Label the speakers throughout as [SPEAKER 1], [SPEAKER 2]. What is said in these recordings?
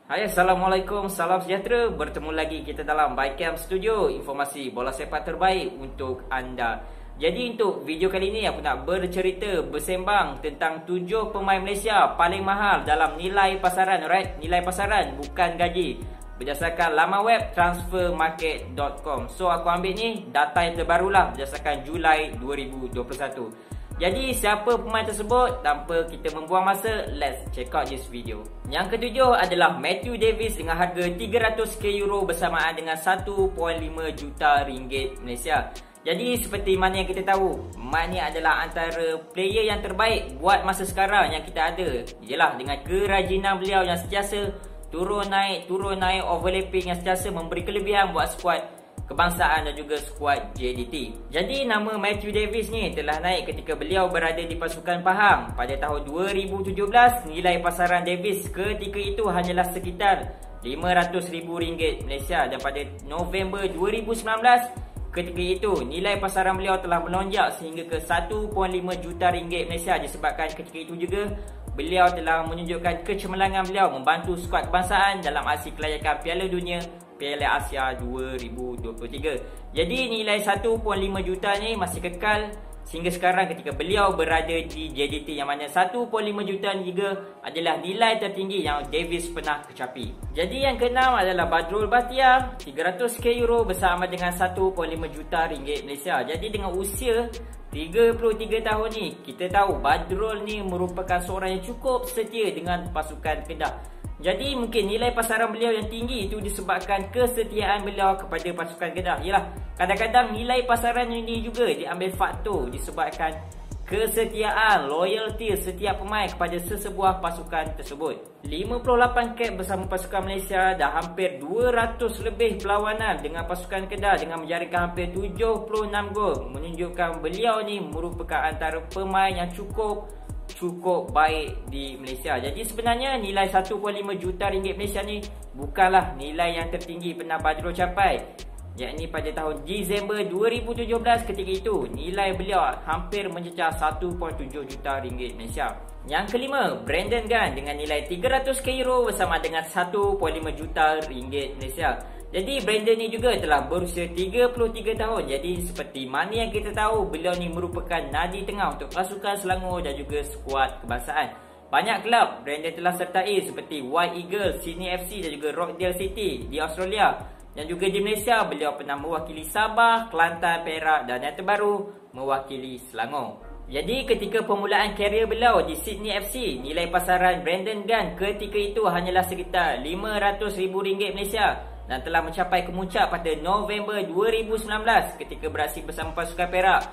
[SPEAKER 1] Hai, Assalamualaikum, salam sejahtera. Bertemu lagi kita dalam Bycam Studio, informasi bola sepak terbaik untuk anda. Jadi untuk video kali ini aku nak bercerita, bersembang tentang 7 pemain Malaysia paling mahal dalam nilai pasaran, right? Nilai pasaran bukan gaji, berdasarkan laman web transfermarket.com. So aku ambil ni data yang terbaru lah, berdasarkan Julai 2021. Jadi siapa pemain tersebut? Tanpa kita membuang masa, let's check out this video. Yang ketujuh adalah Matthew Davis dengan harga 300k euro bersamaan dengan 1.5 juta ringgit Malaysia. Jadi seperti mana yang kita tahu, Mat ni adalah antara player yang terbaik buat masa sekarang yang kita ada. Yelah, dengan kerajinan beliau yang sentiasa turun naik, overlapping, yang sentiasa memberi kelebihan buat skuad kebangsaan dan juga skuad JDT. Jadi nama Matthew Davis ni telah naik ketika beliau berada di pasukan Pahang. Pada tahun 2017, nilai pasaran Davis ketika itu hanyalah sekitar RM500,000 Malaysia. Dan pada November 2019, ketika itu nilai pasaran beliau telah melonjak sehingga ke 1.5 juta ringgit Malaysia, disebabkan ketika itu juga beliau telah menunjukkan kecemerlangan beliau membantu skuad kebangsaan dalam aksi kelayakan Piala Dunia Piala Asia 2023. Jadi nilai 1.5 juta ni masih kekal sehingga sekarang ketika beliau berada di JDT, yang mana 1.5 juta ni juga adalah nilai tertinggi yang Davis pernah kecapi. Jadi yang keenam adalah Badrul Bhatia, 300k euro bersama dengan 1.5 juta ringgit Malaysia. Jadi dengan usia 33 tahun ni, kita tahu Badrul ni merupakan seorang yang cukup setia dengan pasukan Kedah. Jadi mungkin nilai pasaran beliau yang tinggi itu disebabkan kesetiaan beliau kepada pasukan Kedah. Yalah, kadang-kadang nilai pasaran ini juga diambil faktor disebabkan kesetiaan, loyalty setiap pemain kepada sesebuah pasukan tersebut. 58 cap bersama pasukan Malaysia dan hampir 200 lebih perlawanan dengan pasukan Kedah dengan menjaringkan hampir 76 gol, menunjukkan beliau ni merupakan antara pemain yang cukup baik di Malaysia. Jadi sebenarnya nilai 1.5 juta ringgit Malaysia ni bukanlah nilai yang tertinggi pernah Badrul capai, yakni pada tahun Disember 2017. ketika itu nilai beliau hampir mencecah 1.7 juta ringgit Malaysia. Yang kelima, Brandon Gunn dengan nilai 300k euro bersama dengan 1.5 juta ringgit Malaysia. Jadi Brandon ni juga telah berusia 33 tahun. Jadi seperti mana yang kita tahu, beliau ni merupakan nadi tengah untuk pasukan Selangor dan juga skuad kebangsaan. Banyak kelab Brandon telah sertai seperti White Eagles, Sydney FC dan juga Rockdale City di Australia. Dan juga di Malaysia, beliau pernah mewakili Sabah, Kelantan, Perak dan yang terbaru mewakili Selangor. Jadi ketika permulaan karier beliau di Sydney FC, nilai pasaran Brandon Gunn ketika itu hanyalah sekitar RM500,000 Malaysia dan telah mencapai kemuncak pada November 2019 ketika beraksi bersama pasukan Perak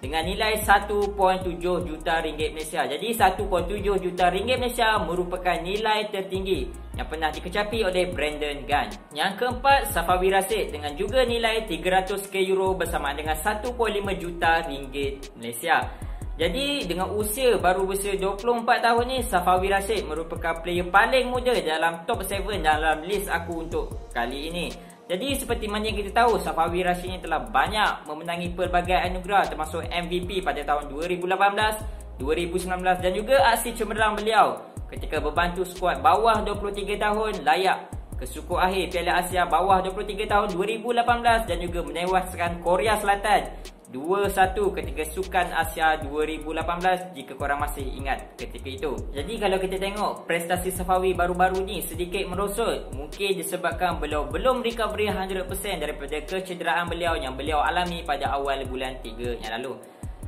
[SPEAKER 1] dengan nilai 1.7 juta ringgit Malaysia. Jadi 1.7 juta ringgit Malaysia merupakan nilai tertinggi yang pernah dikecapi oleh Brandon Gunn. Yang keempat, Safawi Rashid dengan juga nilai 300k euro bersama dengan 1.5 juta ringgit Malaysia. Jadi dengan usia baru berusia 24 tahun ni, Safawi Rashid merupakan player paling muda dalam top 7 dalam list aku untuk kali ini. Jadi seperti mana yang kita tahu, Safawi Rashid ni telah banyak memenangi pelbagai anugerah termasuk MVP pada tahun 2018, 2019 dan juga aksi cemerlang beliau ketika membantu skuad bawah 23 tahun layak ke suku akhir Piala Asia bawah 23 tahun 2018 dan juga menewaskan Korea Selatan 2-1 ketika Sukan Asia 2018 jika korang masih ingat ketika itu. Jadi kalau kita tengok prestasi Safawi baru-baru ni sedikit merosot, mungkin disebabkan beliau belum recovery 100% daripada kecederaan beliau yang beliau alami pada awal bulan 3 yang lalu.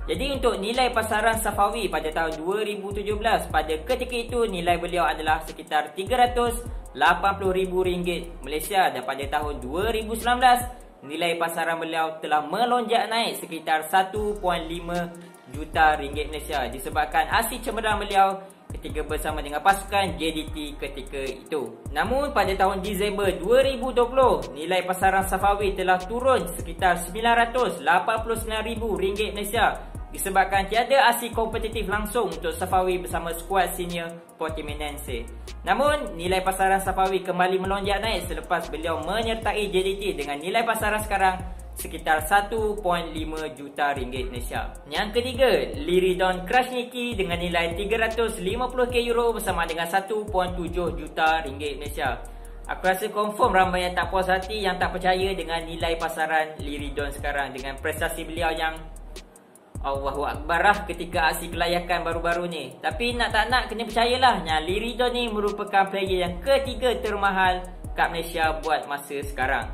[SPEAKER 1] Jadi untuk nilai pasaran Safawi pada tahun 2017, pada ketika itu nilai beliau adalah sekitar RM380,000 Malaysia dan pada tahun 2019 nilai pasaran beliau telah melonjak naik sekitar 1.5 juta ringgit Malaysia disebabkan aksi cemerlang beliau ketika bersama dengan pasukan JDT ketika itu. Namun pada tahun Disember 2020, nilai pasaran Safawi telah turun sekitar RM989,000 Malaysia disebabkan tiada aksi kompetitif langsung untuk Safawi bersama skuad senior Portimonense. Namun nilai pasaran Safawi kembali melonjak naik selepas beliau menyertai JDT dengan nilai pasaran sekarang sekitar 1.5 juta ringgit Malaysia. Yang ketiga, Liridon Krasniki dengan nilai 350k euro bersama dengan 1.7 juta ringgit Malaysia. Aku rasa confirm ramai yang tak puas hati, yang tak percaya dengan nilai pasaran Liridon sekarang, dengan prestasi beliau yang Allahu Akbar lah ketika aksi kelayakan baru-baru ni. Tapi nak tak nak kena percayalah yang Liridon ni merupakan player yang ketiga termahal kat Malaysia buat masa sekarang.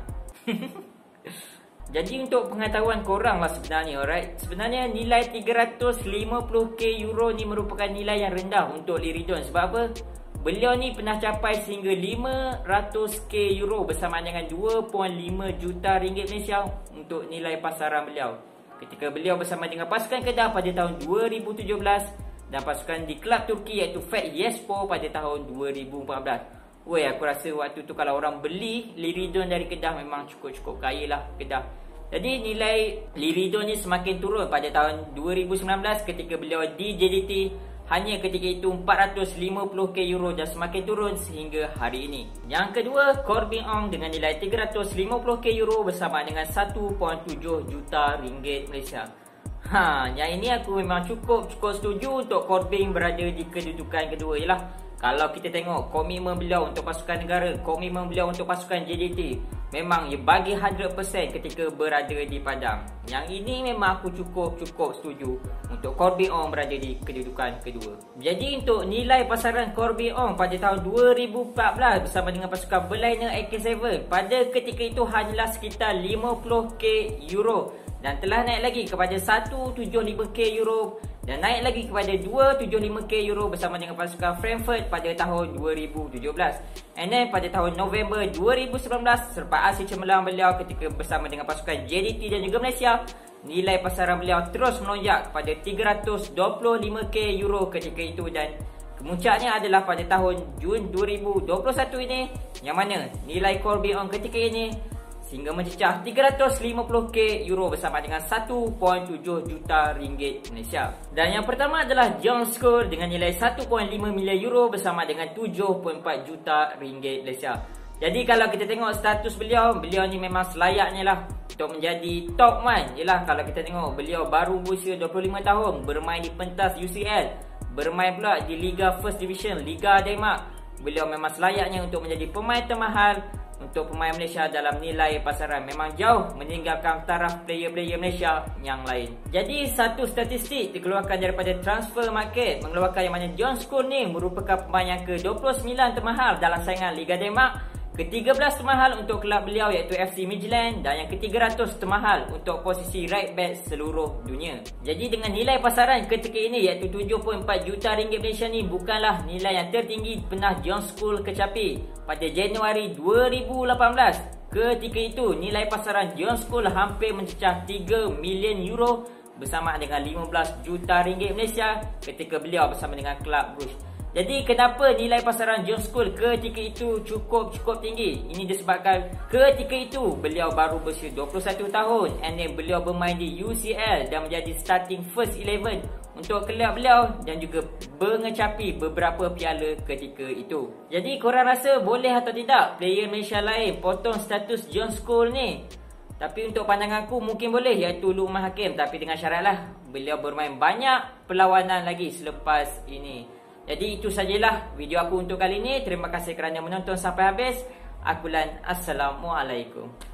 [SPEAKER 1] Jadi untuk pengetahuan korang lah sebenarnya, alright, sebenarnya nilai 350k euro ni merupakan nilai yang rendah untuk Liridon. Sebab apa? Beliau ni pernah capai sehingga 500k euro bersamaan dengan 2.5 juta ringgit Malaysia untuk nilai pasaran beliau ketika beliau bersama dengan pasukan Kedah pada tahun 2017 dan pasukan di kelab Turki iaitu FAK Yespor pada tahun 2014. Weh, aku rasa waktu tu kalau orang beli Liridon dari Kedah memang cukup-cukup kaya lah Kedah. Jadi nilai Liridon ni semakin turun pada tahun 2019 ketika beliau di JDT. Hanya ketika itu 450k euro dan semakin turun sehingga hari ini. Yang kedua, Corbin Ong dengan nilai 350k euro bersama dengan 1.7 juta ringgit Malaysia. Yang ini aku memang cukup setuju untuk Corbin berada di kedudukan kedua. Ialah kalau kita tengok komitmen beliau untuk pasukan negara, komitmen beliau untuk pasukan JDT, memang ia bagi 100% ketika berada di padang. Yang ini memang aku cukup setuju untuk Corbin Ong berada di kedudukan kedua. Jadi untuk nilai pasaran Corbin Ong pada tahun 2014 bersama dengan pasukan Berliner AK7 pada ketika itu hanyalah sekitar 50k euro dan telah naik lagi kepada 175k euro dan naik lagi kepada 275k euro bersama dengan pasukan Frankfurt pada tahun 2017. And then pada tahun November 2019 selepas aksi cemerlang beliau ketika bersama dengan pasukan JDT dan juga Malaysia, nilai pasaran beliau terus melonjak kepada 325k euro ketika itu dan kemuncaknya adalah pada tahun Jun 2021 ini yang mana nilai Corbin Ong ketika ini sehingga mencecah 350k euro bersama dengan 1.7 juta ringgit Malaysia. Dan yang pertama adalah John Scholes dengan nilai 1.5 miliar euro bersama dengan 7.4 juta ringgit Malaysia. Jadi kalau kita tengok status beliau ni memang selayaknya lah untuk menjadi top man. Yelah kalau kita tengok beliau baru berusia 25 tahun, bermain di pentas UCL, bermain pula di Liga First Division, Liga Denmark. Beliau memang selayaknya untuk menjadi pemain termahal untuk pemain Malaysia dalam nilai pasaran, memang jauh meninggalkan taraf player-player Malaysia yang lain. Jadi satu statistik dikeluarkan daripada Transfer Market mengeluarkan yang mana John Scholes ni merupakan pemain yang ke-29 termahal dalam saingan Liga Denmark, ke-13 termahal untuk kelab beliau iaitu FC Midtjylland dan yang ke-300 termahal untuk posisi right back seluruh dunia. Jadi dengan nilai pasaran ketika ini iaitu 7.4 juta ringgit Malaysia ni bukanlah nilai yang tertinggi pernah John Scholes kecapi pada Januari 2018. Ketika itu nilai pasaran John Scholes hampir mencecah 3 million euro bersama dengan 15 juta ringgit Malaysia ketika beliau bersama dengan kelab Bruges. Jadi kenapa nilai pasaran John Scholes ketika itu cukup tinggi? Ini disebabkan ketika itu beliau baru berusia 21 tahun and then beliau bermain di UCL dan menjadi starting first 11 untuk kelab beliau dan juga mengecapi beberapa piala ketika itu. Jadi korang rasa boleh atau tidak player Malaysia lain potong status John Scholes ni? Tapi untuk pandanganku mungkin boleh, iaitu Luqman Hakim, tapi dengan syaratlah beliau bermain banyak perlawanan lagi selepas ini. Jadi itu sajalah video aku untuk kali ini. Terima kasih kerana menonton sampai habis. Assalamualaikum.